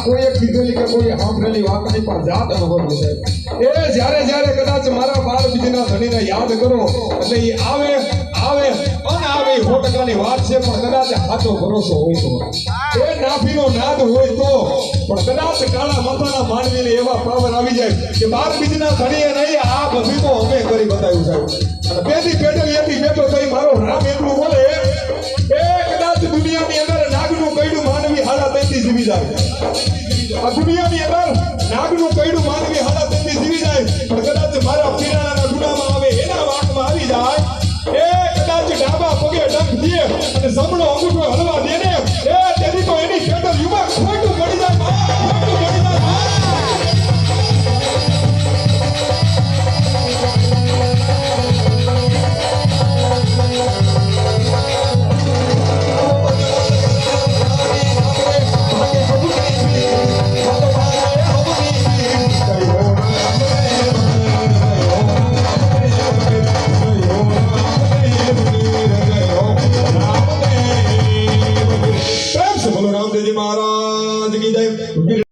કોઈ એક કીધેલી કે કોઈ સાંભળેલી વાત નહીં પણ જાત અનુભવ છે એ જ્યારે જ્યારે કદાચ મારા બાર બીજના ધણીને યાદ કરો એટલે એ આવે આવે અને આવે 100%ની વાત છે પણ કદાચ સાચો ભરોસો હોય તો એ નાફીનો નાદ હોય તો પણ કદાચ કાળા માથાના માનવીને એવા પાવર આવી જાય કે બાર બીજના ધણીએ નહીં આ બધું તો અમે કરી બતાવ્યું સાહેબ અને પેટી પેટલ એથી બેઠો થઈ મારો રામ એટલું બોલે એ કદાચ દુનિયાની અંદર નાગનું કઈડું માનવી હાડા તેથી જીવી જાય આ દુનિયાની અંદર નાગનું કઈડું માનવી હાડા તેથી જીવી જાય પણ કદાચ મારા પીરાના ગુનામાં આવે એના વાકમાં આવી જાય એ કદાચ ડાબા પગે ડંખ દે અને જમણો અંગૂઠો હલવા દે ને એ તેથી તો એની પેટલ યુવા ખોટું પડી જાય ખોટું પડી જાય रामदेव जी महाराज की जय।